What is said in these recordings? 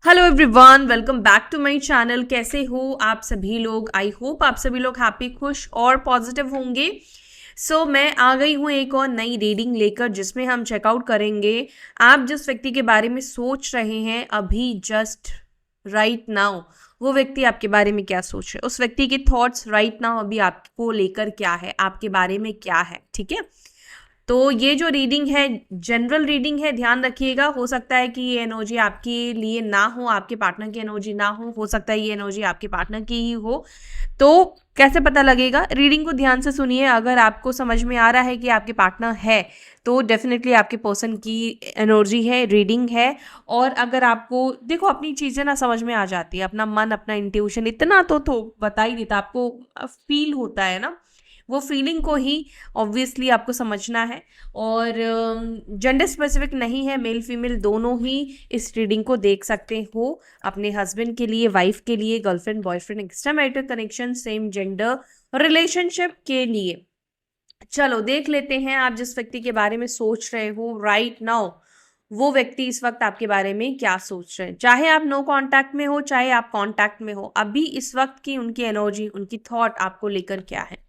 Hello everyone, welcome back to my channel. कैसे हो आप सभी लोग? आई होप आप सभी लोग हैप्पी, खुश और पॉजिटिव होंगे। मैं आ गई हूँ एक और नई रीडिंग लेकर, जिसमें हम चेकआउट करेंगे आप जिस व्यक्ति के बारे में सोच रहे हैं अभी जस्ट राइट नाउ, वो व्यक्ति आपके बारे में क्या सोच रहे हैं, उस व्यक्ति के थॉट्स राइट नाउ अभी आपको लेकर क्या है, आपके बारे में क्या है। ठीक है, तो ये जो रीडिंग है जनरल रीडिंग है, ध्यान रखिएगा। हो सकता है कि ये एनर्जी आपके लिए ना हो, आपके पार्टनर की एनर्जी ना हो सकता है ये एनर्जी आपके पार्टनर की ही हो। तो कैसे पता लगेगा? रीडिंग को ध्यान से सुनिए। अगर आपको समझ में आ रहा है कि आपके पार्टनर है तो डेफिनेटली आपके पर्सन की एनर्जी है, रीडिंग है। और अगर आपको देखो अपनी चीज़ें ना समझ में आ जाती है, अपना मन, अपना इंट्यूशन इतना तो बता ही देता, आपको फील होता है ना, वो फीलिंग को ही ऑब्वियसली आपको समझना है। और जेंडर स्पेसिफिक नहीं है, मेल फीमेल दोनों ही इस रीडिंग को देख सकते हो। अपने हस्बैंड के लिए, वाइफ के लिए, girlfriend boyfriend, extra marital connection, same gender relationship के लिए। चलो देख लेते हैं आप जिस व्यक्ति के बारे में सोच रहे हो राइट नाउ, वो व्यक्ति इस वक्त आपके बारे में क्या सोच रहे हैं। चाहे आप नो कांटेक्ट में हो, चाहे आप कांटेक्ट में हो, अभी इस वक्त की उनकी एनर्जी, उनकी थॉट आपको लेकर क्या है।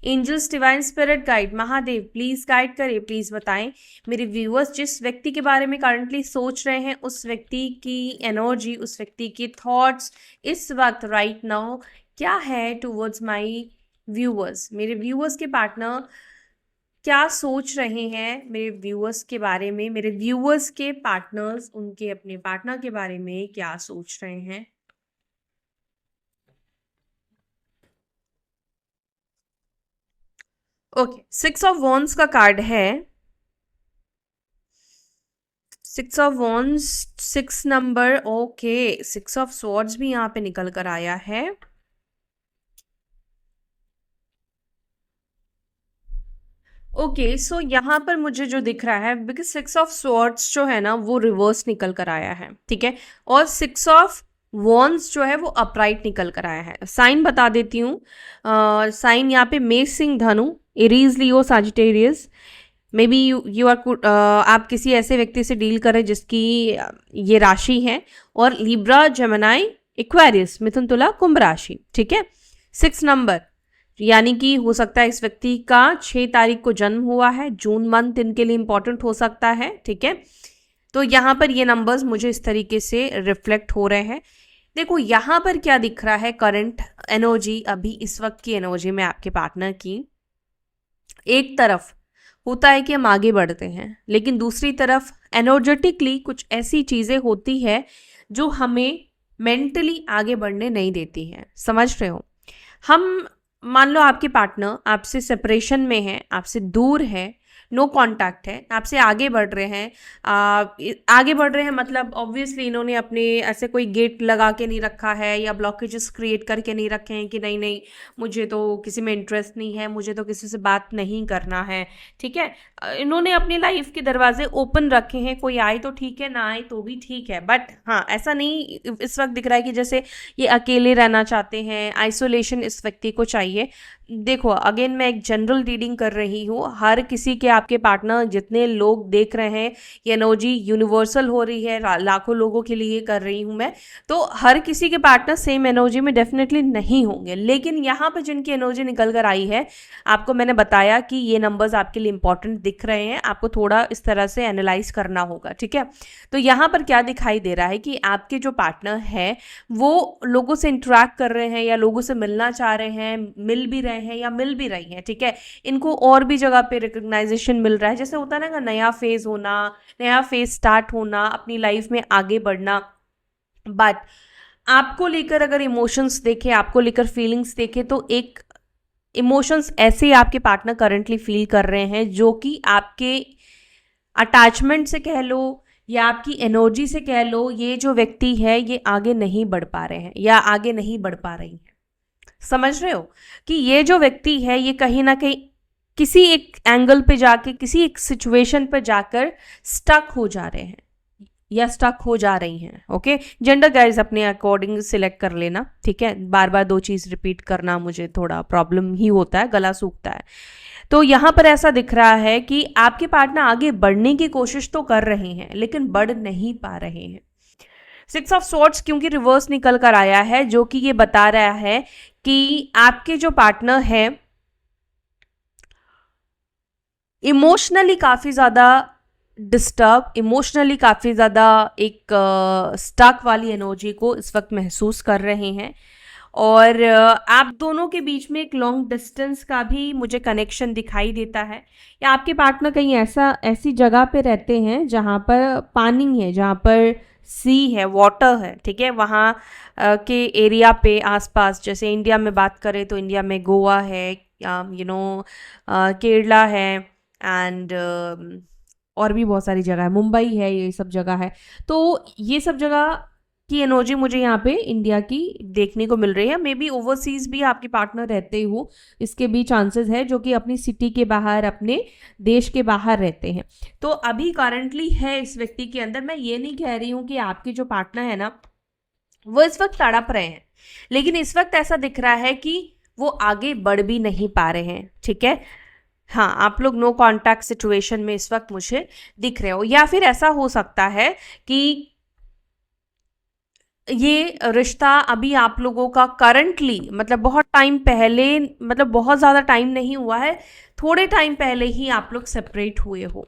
Angels, divine spirit guide, Mahadev please guide करें, प्लीज बताएं मेरे व्यूअर्स जिस व्यक्ति के बारे में करंटली सोच रहे हैं, उस व्यक्ति की एनर्जी, उस व्यक्ति के थॉट्स इस वक्त राइट नाउ क्या है टूवर्ड्स माय व्यूअर्स। मेरे व्यूअर्स के पार्टनर क्या सोच रहे हैं मेरे व्यूअर्स के बारे में, मेरे व्यूअर्स के पार्टनर्स उनके अपने पार्टनर के बारे में क्या सोच रहे हैं। ओके, 6 ऑफ वॉन्ड्स का कार्ड है। 6 of wands, 6 number. Okay, 6 of swords भी यहाँ पे निकल कर आया है। ओके, सो यहाँ पर मुझे जो दिख रहा है, बिकॉज 6 ऑफ स्वॉर्ड्स जो है ना वो रिवर्स निकल कर आया है, ठीक है। और 6 ऑफ वॉन्ड्स जो है वो अपराइट निकल कर आया है। साइन बता देती हूँ। साइन यहाँ पे मेष, सिंह, धनु, Aries, Leo, Sagittarius. May be you are आप किसी ऐसे व्यक्ति से डील करें जिसकी ये राशि है। और लिब्रा, जेमिनी, एक्वेरियस, मिथुन, तुला, कुंभ राशि। ठीक है, 6 नंबर यानी कि हो सकता है इस व्यक्ति का 6 तारीख को जन्म हुआ है। जून मंथ इनके लिए इंपॉर्टेंट हो सकता है। ठीक है, तो यहाँ पर ये नंबर्स मुझे इस तरीके से रिफ्लेक्ट हो रहे हैं। देखो यहाँ पर क्या दिख रहा है, करंट एनर्जी, अभी इस वक्त की एनर्जी में आपके पार्टनर की। एक तरफ होता है कि हम आगे बढ़ते हैं, लेकिन दूसरी तरफ एनर्जेटिकली कुछ ऐसी चीज़ें होती है जो हमें मेंटली आगे बढ़ने नहीं देती हैं। समझ रहे हो? हम मान लो आपके पार्टनर आपसे सेपरेशन में है, आपसे दूर है, नो कांटेक्ट है, आपसे आगे बढ़ रहे हैं। आगे बढ़ रहे हैं मतलब ऑब्वियसली इन्होंने अपने ऐसे कोई गेट लगा के नहीं रखा है या ब्लॉकेजेस क्रिएट करके नहीं रखे हैं कि नहीं नहीं मुझे तो किसी में इंटरेस्ट नहीं है, मुझे तो किसी से बात नहीं करना है। ठीक है, इन्होंने अपनी लाइफ के दरवाजे ओपन रखे हैं, कोई आए तो ठीक है, ना आए तो भी ठीक है। बट हाँ, ऐसा नहीं इस वक्त दिख रहा है कि जैसे ये अकेले रहना चाहते हैं, आइसोलेशन इस व्यक्ति को चाहिए। देखो अगेन मैं एक जनरल रीडिंग कर रही हूँ, हर किसी के, आपके पार्टनर जितने लोग देख रहे हैं, ये एनर्जी यूनिवर्सल हो रही है, लाखों लोगों के लिए कर रही हूँ मैं। तो हर किसी के पार्टनर सेम एनर्जी में डेफिनेटली नहीं होंगे, लेकिन यहाँ पर जिनकी एनर्जी निकल कर आई है, आपको मैंने बताया कि ये नंबर्स आपके लिए इंपॉर्टेंट दिख रहे हैं, आपको थोड़ा इस तरह से एनालाइज करना होगा। ठीक है, तो यहाँ पर क्या दिखाई दे रहा है कि आपके जो पार्टनर है वो लोगों से इंटरेक्ट कर रहे हैं या लोगों से मिलना चाह रहे हैं, मिल भी रहे हैं या मिल भी रही हैं। ठीक है, इनको और भी जगह पे रिकग्नाइजेशन मिल रहा है, जैसे होता है ना नया फेज होना, नया फेज स्टार्ट होना, अपनी लाइफ में आगे बढ़ना। बट आपको लेकर अगर इमोशंस देखें, आपको लेकर फीलिंग्स देखें, तो एक इमोशंस ऐसे आपके पार्टनर करंटली फील कर रहे हैं जो कि आपके अटैचमेंट से कह लो या आपकी एनर्जी से कह लो, ये जो व्यक्ति है ये आगे नहीं बढ़ पा रहे हैं या आगे नहीं बढ़ पा रही हैं। समझ रहे हो कि ये जो व्यक्ति है ये कहीं ना कहीं किसी एक एंगल पे जाके, किसी एक सिचुएशन पे जाकर स्टक हो जा रहे हैं या स्टक हो जा रही हैं। ओके, जेंडर गाइज अपने अकॉर्डिंग सिलेक्ट कर लेना। ठीक है, बार बार दो चीज़ रिपीट करना मुझे थोड़ा प्रॉब्लम ही होता है, गला सूखता है। तो यहाँ पर ऐसा दिख रहा है कि आपके पार्टनर आगे बढ़ने की कोशिश तो कर रहे हैं लेकिन बढ़ नहीं पा रहे हैं। सिक्स ऑफ स्वॉर्ड्स क्योंकि रिवर्स निकल कर आया है, जो कि ये बता रहा है कि आपके जो पार्टनर है इमोशनली काफ़ी ज़्यादा डिस्टर्ब, इमोशनली काफ़ी ज़्यादा एक स्टक वाली एनर्जी को इस वक्त महसूस कर रहे हैं। और आप दोनों के बीच में एक लॉन्ग डिस्टेंस का भी मुझे कनेक्शन दिखाई देता है, या आपके पार्टनर कहीं ऐसी जगह पे रहते हैं जहाँ पर पानी है, जहाँ पर सी है, वाटर है, ठीक है, वहाँ के एरिया पे आसपास, जैसे इंडिया में बात करें तो इंडिया में गोवा है, केरला है, एंड और भी बहुत सारी जगह है, मुंबई है, ये सब जगह है। तो ये सब जगह की एनर्जी मुझे यहाँ पे इंडिया की देखने को मिल रही है। मे बी ओवरसीज भी आपके पार्टनर रहते हो, इसके भी चांसेस है, जो कि अपनी सिटी के बाहर, अपने देश के बाहर रहते हैं। तो अभी करंटली है इस व्यक्ति के अंदर। मैं ये नहीं कह रही हूँ कि आपके जो पार्टनर है ना वो इस वक्त तड़प रहे हैं, लेकिन इस वक्त ऐसा दिख रहा है कि वो आगे बढ़ भी नहीं पा रहे हैं, ठीक है। हाँ, आप लोग नो कॉन्टैक्ट सिचुएशन में इस वक्त मुझे दिख रहे हो, या फिर ऐसा हो सकता है कि ये रिश्ता अभी आप लोगों का करंटली, मतलब बहुत टाइम पहले, मतलब बहुत ज़्यादा टाइम नहीं हुआ है, थोड़े टाइम पहले ही आप लोग सेपरेट हुए हो।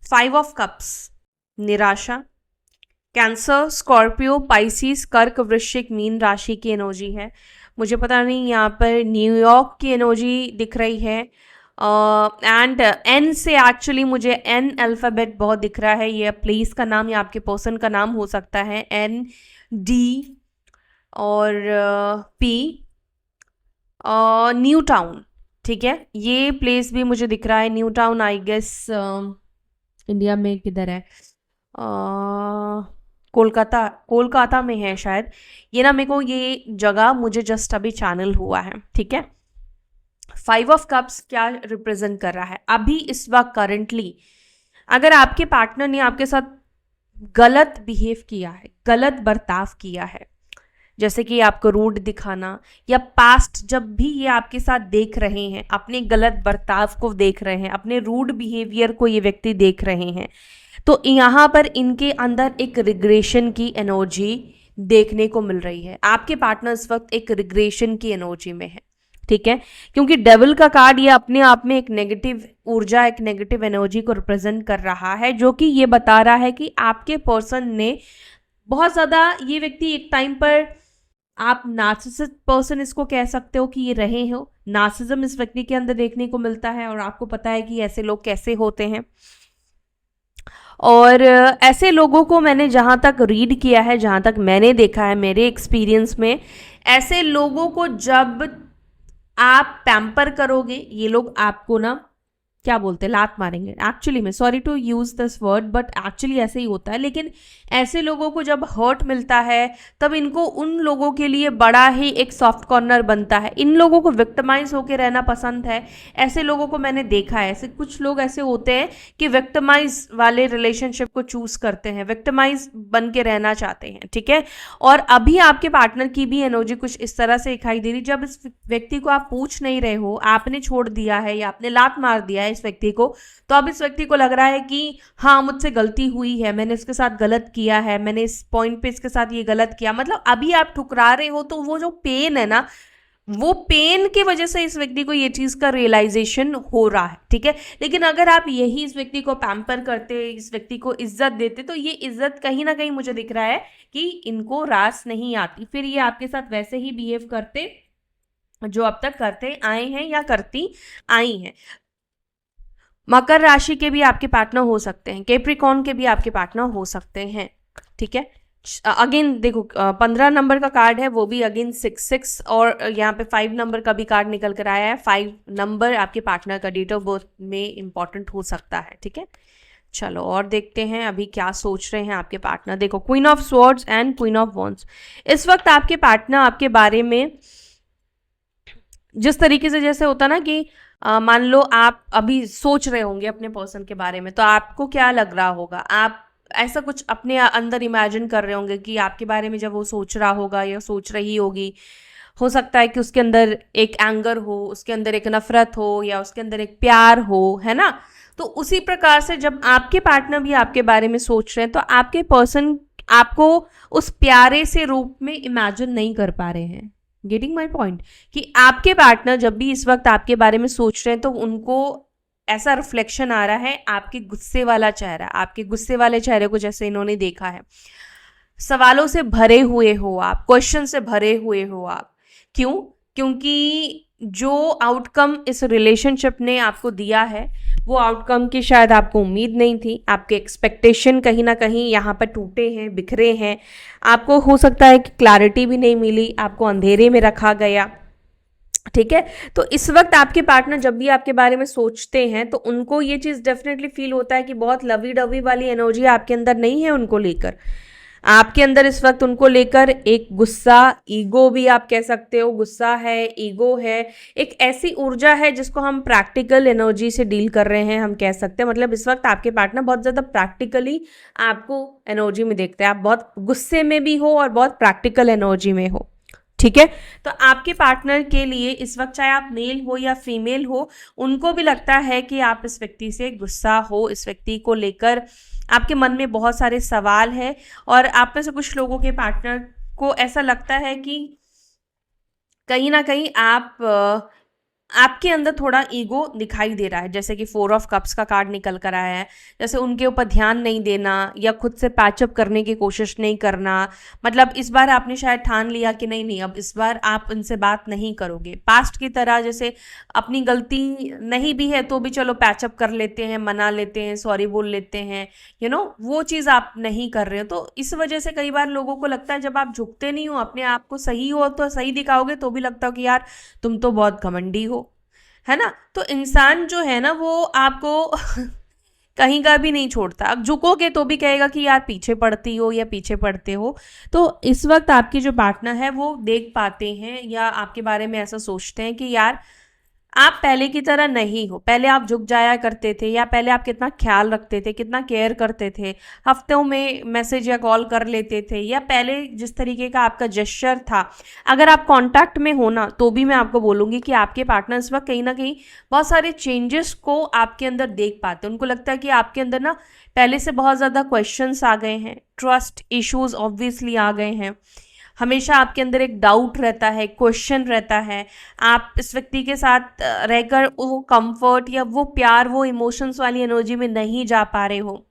5 ऑफ कप्स, निराशा। कैंसर, स्कॉर्पियो, पाइसिस, कर्क, वृश्चिक, मीन राशि की एनर्जी है। मुझे पता नहीं, यहाँ पर न्यूयॉर्क की एनर्जी दिख रही है, एंड एन से एक्चुअली मुझे एन अल्फ़ाबेट बहुत दिख रहा है। ये प्लेस का नाम या आपके पर्सन का नाम हो सकता है, एन, डी और पी, न्यू टाउन, ठीक है। ये प्लेस भी मुझे दिख रहा है, New Town, I guess India में किधर है, कोलकाता, कोलकाता में है शायद। ये ना, मेरे को ये जगह मुझे जस्ट अभी चैनल हुआ है, ठीक है। 5 ऑफ कप्स क्या रिप्रेजेंट कर रहा है अभी इस वक्त करंटली? अगर आपके पार्टनर ने आपके साथ गलत बिहेव किया है, गलत बर्ताव किया है, जैसे कि आपको रूड दिखाना, या पास्ट जब भी ये आपके साथ देख रहे हैं, अपने गलत बर्ताव को देख रहे हैं, अपने रूड बिहेवियर को ये व्यक्ति देख रहे हैं, तो यहाँ पर इनके अंदर एक रिग्रेशन की एनर्जी देखने को मिल रही है। आपके पार्टनर इस वक्त एक रिग्रेशन की एनर्जी में है, ठीक है, क्योंकि डेविल का कार्ड ये अपने आप में एक नेगेटिव ऊर्जा, एक नेगेटिव एनर्जी को रिप्रेजेंट कर रहा है, जो कि ये बता रहा है कि आपके पर्सन ने बहुत ज़्यादा, ये व्यक्ति एक टाइम पर, आप नार्सिसिस्ट पर्सन इसको कह सकते हो कि ये रहे हो। नार्सिज्म इस व्यक्ति के अंदर देखने को मिलता है, और आपको पता है कि ऐसे लोग कैसे होते हैं। और ऐसे लोगों को मैंने जहाँ तक रीड किया है, जहाँ तक मैंने देखा है मेरे एक्सपीरियंस में, ऐसे लोगों को जब आप पैम्पर करोगे, ये लोग आपको ना, क्या बोलते हैं, लात मारेंगे। एक्चुअली में, sorry to use this word, but actually ऐसे ही होता है। लेकिन ऐसे लोगों को जब हर्ट मिलता है, तब इनको उन लोगों के लिए बड़ा ही एक सॉफ्ट कॉर्नर बनता है। इन लोगों को विक्टिमाइज होकर रहना पसंद है। ऐसे लोगों को मैंने देखा है, ऐसे कुछ लोग ऐसे होते हैं कि विक्टिमाइज वाले रिलेशनशिप को चूज करते हैं, विक्टिमाइज बन के रहना चाहते हैं, ठीक है। और अभी आपके पार्टनर की भी एनर्जी कुछ इस तरह से दिखाई दे रही, जब इस व्यक्ति को आप पूछ नहीं रहे हो, आपने छोड़ दिया है या आपने लात मार दिया है इस व्यक्ति को, तो अब इस व्यक्ति को लग रहा है कि हाँ, मुझसे गलती हुई है, मैंने इसके साथ गलत किया है, मैंने इस पॉइंट पे इसके साथ ये गलत किया। मतलब अभी आप ठुकरा रहे हो, तो वो जो पेन है ना, वो पेन की वजह से इस व्यक्ति को ये चीज का रियलाइजेशन हो रहा है, ठीक है। लेकिन अगर आप यही इस व्यक्ति को पैम्पर करते, इस व्यक्ति को इज्जत देते, तो ये इज्जत कहीं ना कहीं मुझे दिख रहा है कि इनको रास नहीं आती, फिर ये आपके साथ वैसे ही बिहेव करते जो अब तक करते आए हैं या करती आई हैं। मकर राशि के भी आपके पार्टनर हो सकते हैं, कैप्रिकॉर्न के भी आपके पार्टनर हो सकते हैं, ठीक है। अगेन देखो, 15 नंबर का कार्ड है, वो भी अगेन 6 और यहाँ पे 5 नंबर का भी कार्ड निकल कर आया है। 5 नंबर आपके पार्टनर का डेट ऑफ बर्थ में इंपॉर्टेंट हो सकता है, ठीक है। चलो और देखते हैं अभी क्या सोच रहे हैं आपके पार्टनर। देखो, queen of swords and queen of wands. इस वक्त आपके पार्टनर आपके बारे में जिस तरीके से, जैसे होता ना कि मान लो आप अभी सोच रहे होंगे अपने पर्सन के बारे में, तो आपको क्या लग रहा होगा, आप ऐसा कुछ अपने अंदर इमेजिन कर रहे होंगे कि आपके बारे में जब वो सोच रहा होगा या सोच रही होगी, हो सकता है कि उसके अंदर एक एंगर हो, उसके अंदर एक नफरत हो, या उसके अंदर एक प्यार हो, है ना। तो उसी प्रकार से जब आपके पार्टनर भी आपके बारे में सोच रहे हैं तो आपके पर्सन आपको उस प्यारे से रूप में इमेजिन नहीं कर पा रहे हैं। गेटिंग माई पॉइंट, कि आपके पार्टनर जब भी इस वक्त आपके बारे में सोच रहे हैं तो उनको ऐसा रिफ्लेक्शन आ रहा है आपके गुस्से वाला चेहरा, आपके गुस्से वाले चेहरे को जैसे इन्होंने देखा है, सवालों से भरे हुए हो आप, क्वेश्चन से भरे हुए हो आप। क्यों? क्योंकि जो आउटकम इस रिलेशनशिप ने आपको दिया है वो आउटकम की शायद आपको उम्मीद नहीं थी, आपके एक्सपेक्टेशन कहीं ना कहीं यहाँ पर टूटे हैं, बिखरे हैं। आपको हो सकता है कि क्लैरिटी भी नहीं मिली, आपको अंधेरे में रखा गया। ठीक है, तो इस वक्त आपके पार्टनर जब भी आपके बारे में सोचते हैं तो उनको ये चीज़ डेफिनेटली फील होता है कि बहुत लवी डवी वाली एनर्जी आपके अंदर नहीं है उनको लेकर। आपके अंदर इस वक्त उनको लेकर एक गुस्सा, ईगो भी आप कह सकते हो, गुस्सा है, ईगो है, एक ऐसी ऊर्जा है जिसको हम प्रैक्टिकल एनर्जी से डील कर रहे हैं, हम कह सकते हैं। मतलब इस वक्त आपके पार्टनर बहुत ज़्यादा प्रैक्टिकली आपको एनर्जी में देखते हैं, आप बहुत गुस्से में भी हो और बहुत प्रैक्टिकल एनर्जी में हो। ठीक है, तो आपके पार्टनर के लिए इस वक्त चाहे आप मेल हो या फीमेल हो, उनको भी लगता है कि आप इस व्यक्ति से गुस्सा हो, इस व्यक्ति को लेकर आपके मन में बहुत सारे सवाल हैं। और आप में से कुछ लोगों के पार्टनर को ऐसा लगता है कि कहीं ना कहीं आपके अंदर थोड़ा ईगो दिखाई दे रहा है, जैसे कि 4 ऑफ कप्स का कार्ड निकल कर आया है, जैसे उनके ऊपर ध्यान नहीं देना या खुद से पैचअप करने की कोशिश नहीं करना। मतलब इस बार आपने शायद ठान लिया कि नहीं नहीं, अब इस बार आप उनसे बात नहीं करोगे। पास्ट की तरह जैसे अपनी गलती नहीं भी है तो भी चलो पैचअप कर लेते हैं, मना लेते हैं, सॉरी बोल लेते हैं, वो चीज़ आप नहीं कर रहे हो। तो इस वजह से कई बार लोगों को लगता है जब आप झुकते नहीं हो, अपने आप को सही हो तो सही दिखाओगे तो भी लगता हो कि यार तुम तो बहुत घमंडी हो, है ना। तो इंसान जो है ना वो आपको कहीं का भी नहीं छोड़ता, अब झुकोगे तो भी कहेगा कि यार पीछे पड़ती हो या पीछे पड़ते हो। तो इस वक्त आपकी जो पार्टनर है वो देख पाते हैं या आपके बारे में ऐसा सोचते हैं कि यार आप पहले की तरह नहीं हो। पहले आप झुक जाया करते थे, या पहले आप कितना ख्याल रखते थे, कितना केयर करते थे, हफ्तों में मैसेज या कॉल कर लेते थे, या पहले जिस तरीके का आपका जेस्चर था। अगर आप कांटेक्ट में हो ना तो भी मैं आपको बोलूँगी कि आपके पार्टनर इस वक्त कहीं ना कहीं बहुत सारे चेंजेस को आपके अंदर देख पाते हैं। उनको लगता है कि आपके अंदर ना पहले से बहुत ज़्यादा क्वेश्चंस आ गए हैं, ट्रस्ट इश्यूज ऑब्वियसली आ गए हैं, हमेशा आपके अंदर एक डाउट रहता है, क्वेश्चन रहता है। आप इस व्यक्ति के साथ रहकर वो कंफर्ट या वो प्यार, वो इमोशंस वाली एनर्जी में नहीं जा पा रहे हो।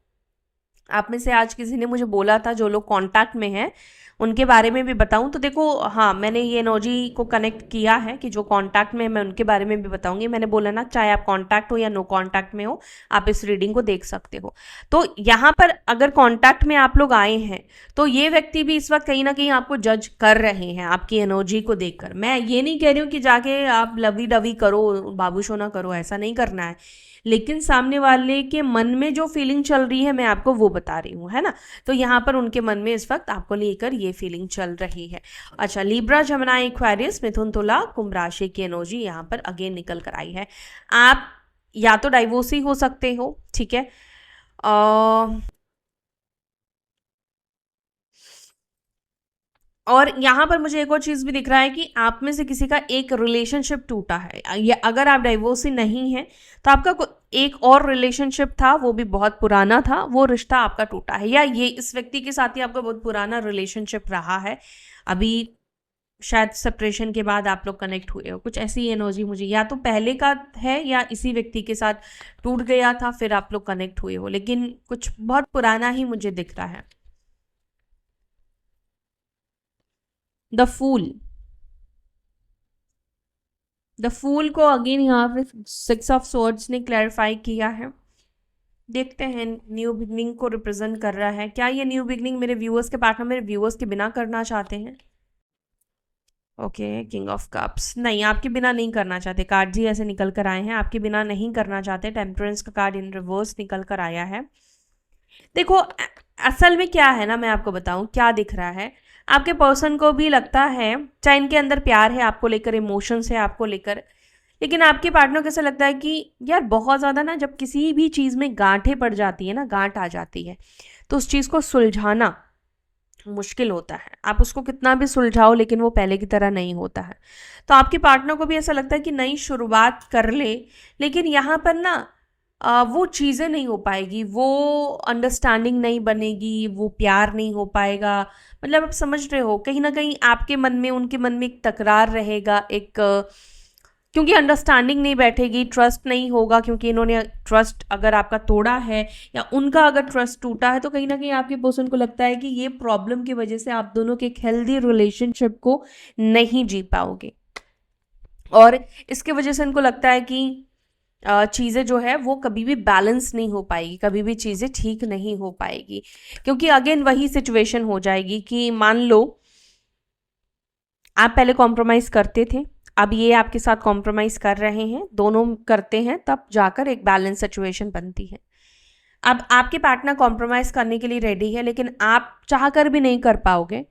आप में से आज किसी ने मुझे बोला था, जो लोग कांटेक्ट में हैं उनके बारे में भी बताऊं तो देखो, हाँ मैंने ये एनर्जी को कनेक्ट किया है कि जो कांटेक्ट में है मैं उनके बारे में भी बताऊंगी। मैंने बोला ना, चाहे आप कांटेक्ट हो या नो कांटेक्ट में हो, आप इस रीडिंग को देख सकते हो। तो यहाँ पर अगर कांटेक्ट में आप लोग आए हैं तो ये व्यक्ति भी इस वक्त कहीं ना कहीं आपको जज कर रहे हैं आपकी एनर्जी को देखकर। मैं ये नहीं कह रही हूँ कि जाके आप लवी डवी करो, बाबू सोना करो, ऐसा नहीं करना है, लेकिन सामने वाले के मन में जो फीलिंग चल रही है मैं आपको वो बता रही हूँ, है ना। तो यहाँ पर उनके मन में इस वक्त आपको लेकर ये फीलिंग चल रही है। अच्छा, लिब्रा, जमनाई, एक्वेरियस, मिथुन, तुला, कुंभ राशि की एनर्जी यहाँ पर अगेन निकल कर आई है। आप या तो डाइवोर्सी हो सकते हो, ठीक है, और यहाँ पर मुझे एक और चीज़ भी दिख रहा है कि आप में से किसी का एक रिलेशनशिप टूटा है, या अगर आप डाइवोर्सी नहीं है तो आपका एक और रिलेशनशिप था, वो भी बहुत पुराना था, वो रिश्ता आपका टूटा है, या ये इस व्यक्ति के साथ ही आपका बहुत पुराना रिलेशनशिप रहा है। अभी शायद सेपरेशन के बाद आप लोग कनेक्ट हुए हो, कुछ ऐसी एनर्जी मुझे, या तो पहले का है या इसी व्यक्ति के साथ टूट गया था फिर आप लोग कनेक्ट हुए हो, लेकिन कुछ बहुत पुराना ही मुझे दिख रहा है। द फूल, द फूल को अगेन यहाँ पे 6 ऑफ सोर्ड्स ने क्लैरिफाई किया है। देखते हैं, न्यू बिगनिंग को रिप्रेजेंट कर रहा है। क्या ये न्यू बिगनिंग मेरे व्यूअर्स के पार्टनर मेरे व्यूअर्स के बिना करना चाहते हैं? ओके, किंग ऑफ कप्स, नहीं आपके बिना नहीं करना चाहते। कार्ड जी ऐसे निकल कर आए हैं, आपके बिना नहीं करना चाहते। टेम्परेंस का कार्ड इन रिवर्स निकल कर आया है। देखो असल में क्या है ना, मैं आपको बताऊं क्या दिख रहा है। आपके पर्सन को भी लगता है, चाहे इनके अंदर प्यार है आपको लेकर, इमोशंस है आपको लेकर, लेकिन आपके पार्टनर को कैसा लगता है कि यार बहुत ज़्यादा ना, जब किसी भी चीज़ में गांठें पड़ जाती है ना, गांठ आ जाती है, तो उस चीज़ को सुलझाना मुश्किल होता है, आप उसको कितना भी सुलझाओ लेकिन वो पहले की तरह नहीं होता है। तो आपके पार्टनर को भी ऐसा लगता है कि नई शुरुआत कर ले, लेकिन यहाँ पर ना वो चीज़ें नहीं हो पाएगी, वो अंडरस्टैंडिंग नहीं बनेगी, वो प्यार नहीं हो पाएगा। मतलब आप समझ रहे हो, कहीं ना कहीं आपके मन में उनके मन में एक तकरार रहेगा, एक क्योंकि अंडरस्टैंडिंग नहीं बैठेगी, ट्रस्ट नहीं होगा, क्योंकि इन्होंने ट्रस्ट अगर आपका तोड़ा है या उनका अगर ट्रस्ट टूटा है तो कहीं ना कहीं आपके पर्सन को लगता है कि ये प्रॉब्लम की वजह से आप दोनों के एक हेल्दी रिलेशनशिप को नहीं जी पाओगे, और इसके वजह से इनको लगता है कि चीज़ें जो है वो कभी भी बैलेंस नहीं हो पाएगी, कभी भी चीज़ें ठीक नहीं हो पाएगी। क्योंकि अगेन वही सिचुएशन हो जाएगी कि मान लो आप पहले कॉम्प्रोमाइज़ करते थे, अब ये आपके साथ कॉम्प्रोमाइज़ कर रहे हैं, दोनों करते हैं, तब जाकर एक बैलेंस सिचुएशन बनती है। अब आपके पार्टनर कॉम्प्रोमाइज़ करने के लिए रेडी है लेकिन आप चाह कर भी नहीं कर पाओगे,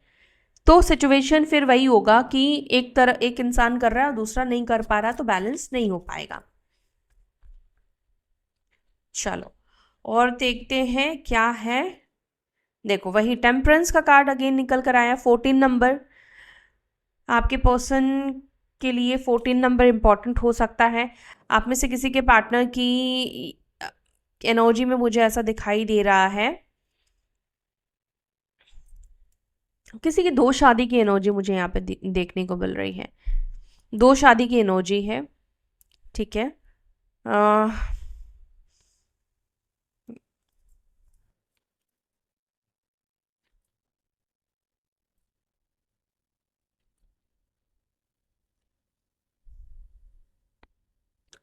तो सिचुएशन फिर वही होगा कि एक इंसान कर रहा है और दूसरा नहीं कर पा रहा, तो बैलेंस नहीं हो पाएगा। चलो और देखते हैं क्या है। देखो वही टेम्परेंस का कार्ड अगेन निकल कर आया, 14 नंबर। आपके पर्सन के लिए 14 नंबर इम्पॉर्टेंट हो सकता है। आप में से किसी के पार्टनर की एनर्जी में मुझे ऐसा दिखाई दे रहा है, किसी की दो शादी की एनर्जी मुझे यहाँ पे देखने को मिल रही है, दो शादी की एनर्जी है, ठीक है।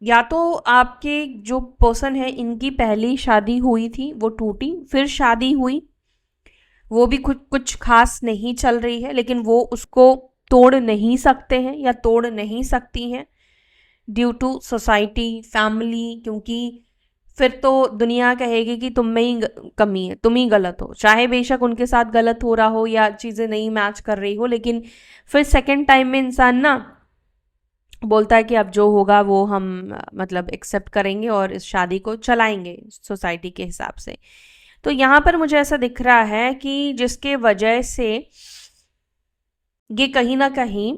या तो आपके जो पर्सन है इनकी पहली शादी हुई थी, वो टूटी, फिर शादी हुई, वो भी कुछ कुछ खास नहीं चल रही है, लेकिन वो उसको तोड़ नहीं सकते हैं या तोड़ नहीं सकती हैं ड्यू टू सोसाइटी, फैमिली, क्योंकि फिर तो दुनिया कहेगी कि तुम में ही कमी है, तुम ही गलत हो, चाहे बेशक उनके साथ गलत हो रहा हो या चीज़ें नहीं मैच कर रही हो, लेकिन फिर सेकेंड टाइम में इंसान ना बोलता है कि अब जो होगा वो हम मतलब एक्सेप्ट करेंगे और इस शादी को चलाएंगे सोसाइटी के हिसाब से। तो यहाँ पर मुझे ऐसा दिख रहा है कि जिसके वजह से ये कहीं ना कहीं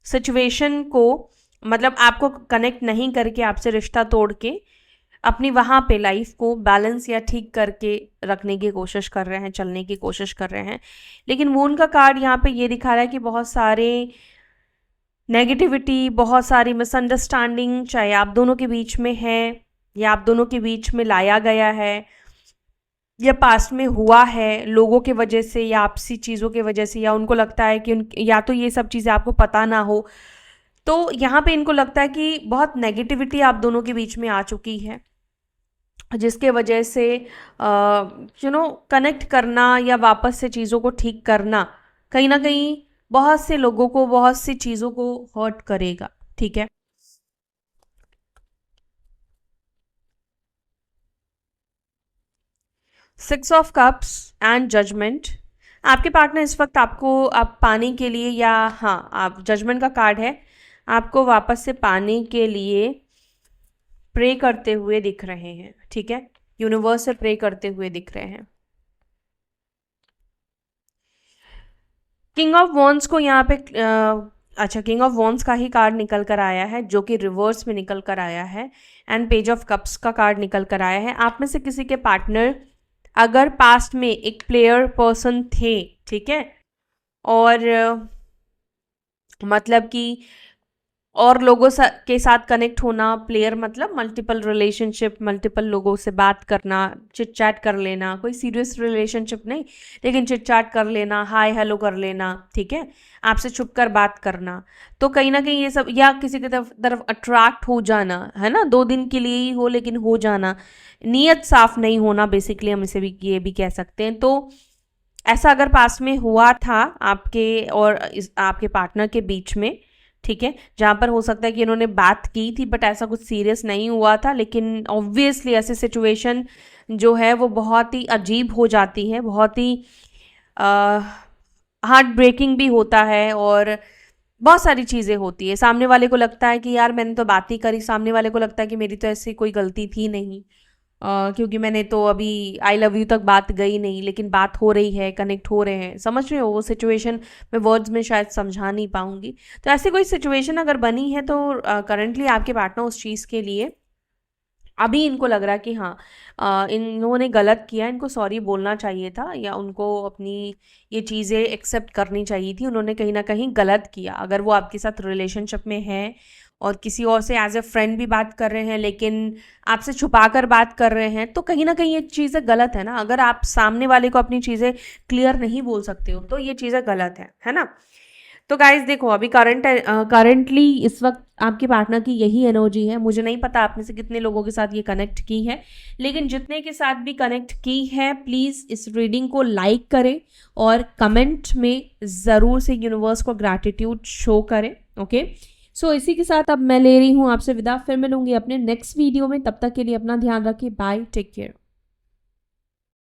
सिचुएशन को मतलब आपको कनेक्ट नहीं करके, आपसे रिश्ता तोड़ के अपनी वहाँ पे लाइफ को बैलेंस या ठीक करके रखने की कोशिश कर रहे हैं, चलने की कोशिश कर रहे हैं। लेकिन मून का कार्ड यहाँ पे ये दिखा रहा है कि बहुत सारे नेगेटिविटी, बहुत सारी मिसअंडरस्टैंडिंग चाहे आप दोनों के बीच में है या आप दोनों के बीच में लाया गया है या पास्ट में हुआ है लोगों के वजह से या आपसी चीज़ों के वजह से, या उनको लगता है कि या तो ये सब चीज़ें आपको पता ना हो, तो यहाँ पे इनको लगता है कि बहुत नेगेटिविटी आप दोनों के बीच में आ चुकी है, जिसके वजह से कनेक्ट करना या वापस से चीज़ों को ठीक करना कहीं ना कहीं बहुत से लोगों को, बहुत सी चीज़ों को हर्ट करेगा, ठीक है। Six of cups and judgement. आपके पार्टनर इस वक्त आपको आप पाने के लिए, या हाँ आप जजमेंट का कार्ड है, आपको वापस से पाने के लिए प्रे करते हुए दिख रहे हैं, ठीक है, यूनिवर्स से प्रे करते हुए दिख रहे हैं। किंग ऑफ वॉन्ड्स को यहाँ पे अच्छा किंग ऑफ वॉन्ड्स का ही कार्ड निकल कर आया है जो कि रिवर्स में निकल कर आया है, एंड पेज ऑफ कप्स का कार्ड निकल कर आया है। आप में से किसी के पार्टनर अगर पास्ट में एक प्लेयर पर्सन थे, ठीक है, और मतलब कि और लोगों के साथ कनेक्ट होना, प्लेयर मतलब मल्टीपल रिलेशनशिप, मल्टीपल लोगों से बात करना, चिट चैट कर लेना, कोई सीरियस रिलेशनशिप नहीं लेकिन चिट चैट कर लेना, हाय हेलो कर लेना, ठीक है, आपसे छुप कर बात करना, तो कहीं ना कहीं ये सब, या किसी की तरफ अट्रैक्ट हो जाना, है ना, 2 दिन के लिए ही हो लेकिन हो जाना, नीयत साफ नहीं होना, बेसिकली हम इसे भी ये भी कह सकते हैं। तो ऐसा अगर पास में हुआ था आपके और आपके पार्टनर के बीच में, ठीक है, जहाँ पर हो सकता है कि इन्होंने बात की थी बट ऐसा कुछ सीरियस नहीं हुआ था, लेकिन ऑब्वियसली ऐसी सिचुएशन जो है वो बहुत ही अजीब हो जाती है, बहुत ही हार्ट ब्रेकिंग भी होता है और बहुत सारी चीज़ें होती है। सामने वाले को लगता है कि यार मैंने तो बात ही करी, सामने वाले को लगता है कि मेरी तो ऐसी कोई गलती थी नहीं, क्योंकि मैंने तो अभी आई लव यू तक बात गई नहीं, लेकिन बात हो रही है, कनेक्ट हो रहे हैं, समझ रहे हो वो सिचुएशन मैं वर्ड्स में शायद समझा नहीं पाऊंगी। तो ऐसी कोई सिचुएशन अगर बनी है तो करंटली आपके पार्टनर उस चीज़ के लिए अभी इनको लग रहा है कि हाँ इन्होंने गलत किया, इनको सॉरी बोलना चाहिए था, या उनको अपनी ये चीज़ें एक्सेप्ट करनी चाहिए थी, उन्होंने कहीं ना कहीं गलत किया। अगर वो आपके साथ रिलेशनशिप में है और किसी और से एज ए फ्रेंड भी बात कर रहे हैं, लेकिन आपसे छुपा कर बात कर रहे हैं, तो कहीं ना कहीं ये चीज़ें गलत है ना। अगर आप सामने वाले को अपनी चीज़ें क्लियर नहीं बोल सकते हो तो ये चीज़ें गलत है ना। तो गाइज देखो, अभी करंटली इस वक्त आपके पार्टनर की यही एनर्जी है। मुझे नहीं पता आप में से कितने लोगों के साथ ये कनेक्ट की है, लेकिन जितने के साथ भी कनेक्ट की है प्लीज़ इस रीडिंग को लाइक करें और कमेंट में ज़रूर से यूनिवर्स को ग्रैटिट्यूड शो करें। ओके, सो इसी के साथ अब मैं ले रही हूँ आपसे विदा। फिर मिलूंगी अपने नेक्स्ट वीडियो में, तब तक के लिए अपना ध्यान रखिए। Bye, take care.